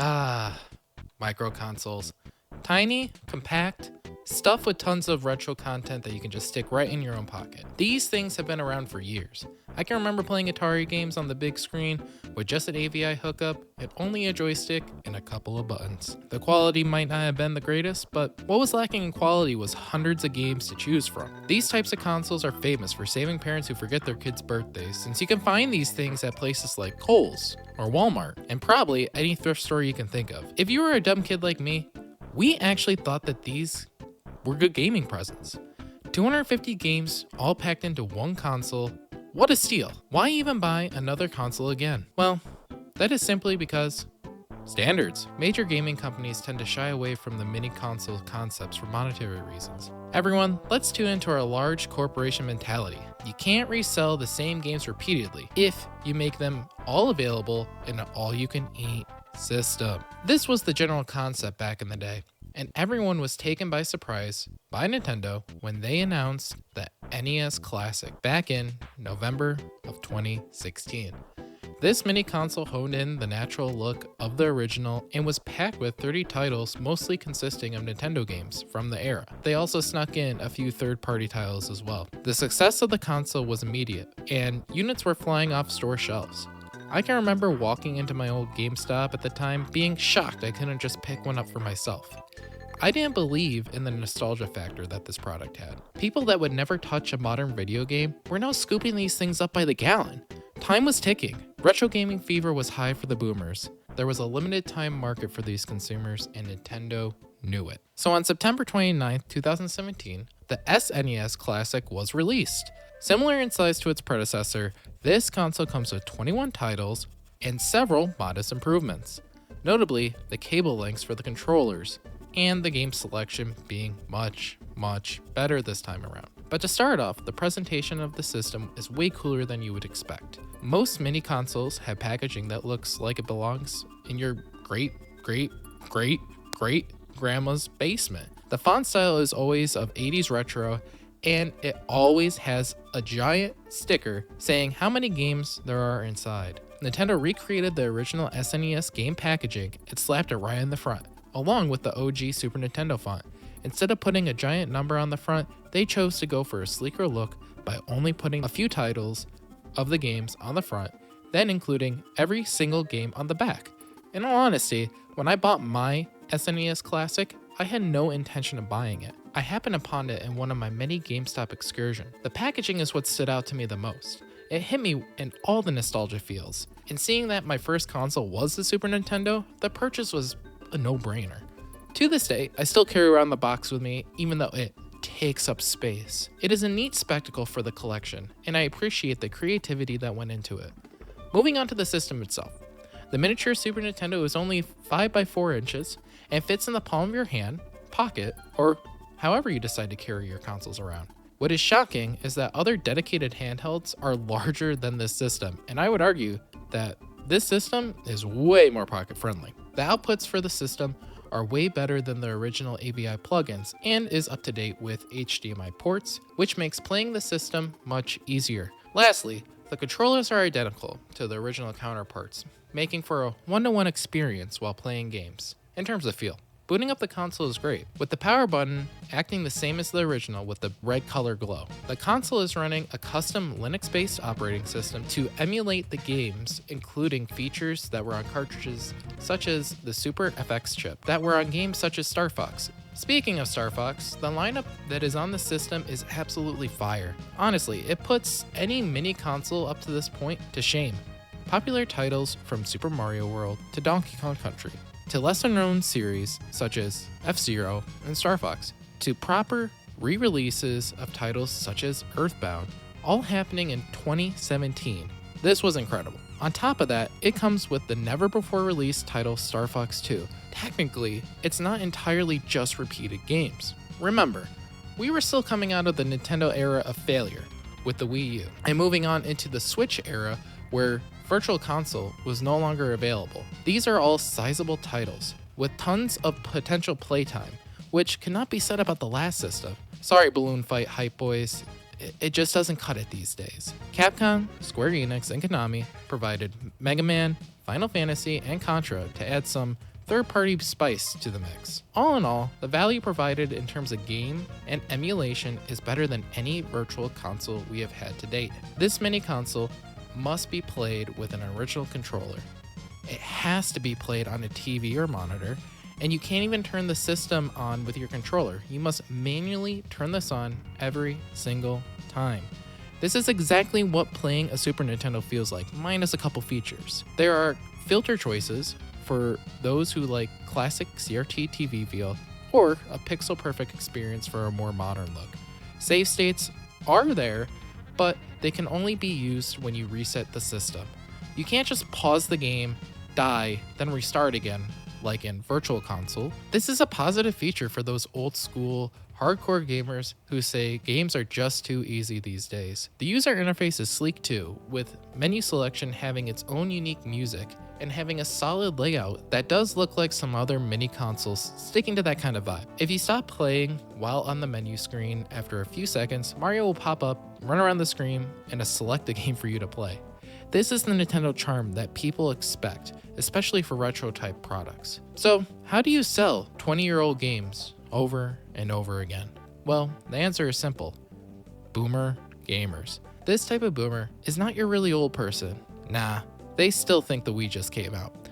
Ah, micro consoles. Tiny, compact, stuff with tons of retro content that you can just stick right in your own pocket. These things have been around for years. I can remember playing Atari games on the big screen with just an AVI hookup and only a joystick and a couple of buttons. The quality might not have been the greatest, but what was lacking in quality was hundreds of games to choose from. These types of consoles are famous for saving parents who forget their kids' birthdays, since you can find these things at places like Kohl's or Walmart, and probably any thrift store you can think of. If you were a dumb kid like me, we actually thought that these were good gaming presents. 250 games all packed into one console. What a steal. Why even buy another console again? Well, that is simply because standards. Major gaming companies tend to shy away from the mini console concepts for monetary reasons. Everyone, let's tune into our large corporation mentality. You can't resell the same games repeatedly if you make them all available in an all-you-can-eat system. This was the general concept back in the day, and everyone was taken by surprise by Nintendo when they announced the NES Classic back in November of 2016. This mini console honed in the natural look of the original and was packed with 30 titles, mostly consisting of Nintendo games from the era. They also snuck in a few third-party titles as well. The success of the console was immediate, and units were flying off store shelves. I can remember walking into my old GameStop at the time, being shocked I couldn't just pick one up for myself. I didn't believe in the nostalgia factor that this product had. People that would never touch a modern video game were now scooping these things up by the gallon. Time was ticking. Retro gaming fever was high for the boomers. There was a limited time market for these consumers, and Nintendo knew it. So on September 29th, 2017, the SNES Classic was released. Similar in size to its predecessor, this console comes with 21 titles and several modest improvements. Notably, the cable lengths for the controllers, and the game selection being much better this time around. But to start off, the presentation of the system is way cooler than you would expect. Most mini consoles have packaging that looks like it belongs in your great grandma's basement. The font style is always of 80s retro, and it always has a giant sticker saying how many games there are inside. Nintendo recreated the original SNES game packaging and slapped it right in the front, along with the OG Super Nintendo font. Instead of putting a giant number on the front, they chose to go for a sleeker look by only putting a few titles of the games on the front, then including every single game on the back. In all honesty, when I bought my SNES Classic, I had no intention of buying it. I happened upon it in one of my many GameStop excursions. The packaging is what stood out to me the most. It hit me in all the nostalgia feels. And seeing that my first console was the Super Nintendo, the purchase was a no-brainer. To this day, I still carry around the box with me, even though it takes up space. It is a neat spectacle for the collection, and I appreciate the creativity that went into it. Moving on to the system itself. The miniature Super Nintendo is only 5 by 4 inches and fits in the palm of your hand, pocket, or however you decide to carry your consoles around. What is shocking is that other dedicated handhelds are larger than this system, and I would argue that this system is way more pocket friendly. The outputs for the system are way better than the original AVI plugins and is up to date with HDMI ports, which makes playing the system much easier. Lastly, the controllers are identical to the original counterparts, making for a one-to-one experience while playing games. In terms of feel, booting up the console is great, with the power button acting the same as the original with the red color glow. The console is running a custom Linux-based operating system to emulate the games, including features that were on cartridges such as the Super FX chip that were on games such as Star Fox. Speaking of Star Fox, the lineup that is on the system is absolutely fire. Honestly, it puts any mini console up to this point to shame. Popular titles from Super Mario World to Donkey Kong Country, to lesser-known series such as F-Zero and Star Fox, to proper re-releases of titles such as Earthbound, all happening in 2017. This was incredible. On top of that, it comes with the never-before-released title Star Fox 2. Technically, it's not entirely just repeated games. Remember, we were still coming out of the Nintendo era of failure with the Wii U, and moving on into the Switch era where Virtual Console was no longer available. These are all sizable titles, with tons of potential playtime, which cannot be said about the last system. Sorry, Balloon Fight hype boys, it just doesn't cut it these days. Capcom, Square Enix, and Konami provided Mega Man, Final Fantasy, and Contra to add some third-party spice to the mix. All in all, the value provided in terms of game and emulation is better than any virtual console we have had to date. This mini console must be played with an original controller. It has to be played on a TV or monitor, and you can't even turn the system on with your controller. You must manually turn this on every single time. This is exactly what playing a Super Nintendo feels like, minus a couple features. There are filter choices for those who like classic CRT TV feel, or a pixel perfect experience for a more modern look. Save states are there, but they can only be used when you reset the system. You can't just pause the game, die, then restart again, like in Virtual Console. This is a positive feature for those old school, hardcore gamers who say games are just too easy these days. The user interface is sleek too, with menu selection having its own unique music and having a solid layout that does look like some other mini consoles, sticking to that kind of vibe. If you stop playing while on the menu screen after a few seconds, Mario will pop up, run around the screen, and select a game for you to play. This is the Nintendo charm that people expect, especially for retro type products. So, how do you sell 20-year-old games over and over again? Well, the answer is simple. Boomer gamers. This type of boomer is not your really old person. Nah, they still think the Wii just came out.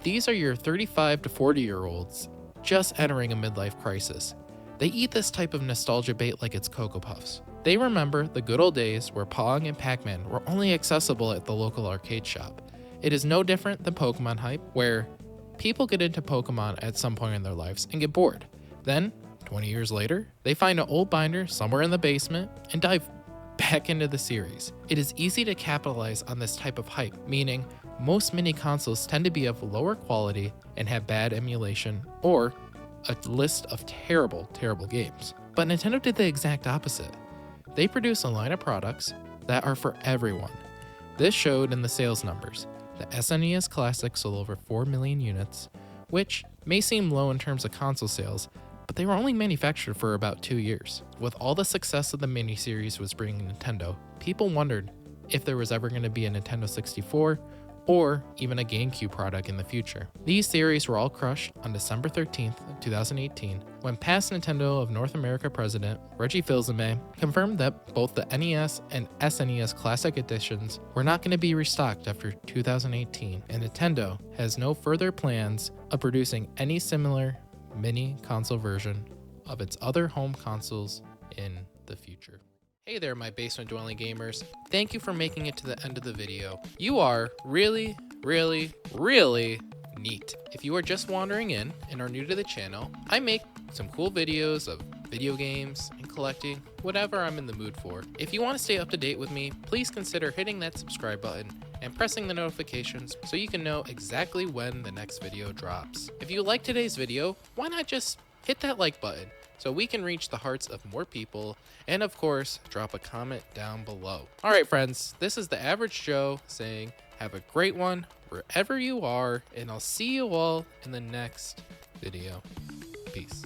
These are your 35 to 40-year-olds just entering a midlife crisis. They eat this type of nostalgia bait like it's Cocoa Puffs. They remember the good old days where Pong and Pac-Man were only accessible at the local arcade shop. It is no different than Pokemon hype, where people get into Pokemon at some point in their lives and get bored. Then, 20 years later, they find an old binder somewhere in the basement and dive back into the series. It is easy to capitalize on this type of hype, meaning most mini consoles tend to be of lower quality and have bad emulation or a list of terrible games. But Nintendo did the exact opposite. They produce a line of products that are for everyone. This showed in the sales numbers. The SNES Classic sold over 4 million units, which may seem low in terms of console sales, but they were only manufactured for about 2 years. With all the success of the miniseries was bringing Nintendo, people wondered if there was ever going to be a Nintendo 64 or even a GameCube product in the future. These theories were all crushed on December 13th, 2018, when past Nintendo of North America president Reggie Fils-Aimé confirmed that both the NES and SNES Classic editions were not going to be restocked after 2018, and Nintendo has no further plans of producing any similar mini console version of its other home consoles in the future. Hey there, my basement dwelling gamers. Thank you for making it to the end of the video. You are really neat. If you are just wandering in and are new to the channel, I make some cool videos of video games and collecting, whatever I'm in the mood for. If you want to stay up to date with me, please consider hitting that subscribe button and pressing the notifications so you can know exactly when the next video drops. If you like today's video, why not just hit that like button so we can reach the hearts of more people, and of course, drop a comment down below. Alright friends, this is the Average Joe saying, have a great one wherever you are, and I'll see you all in the next video. Peace.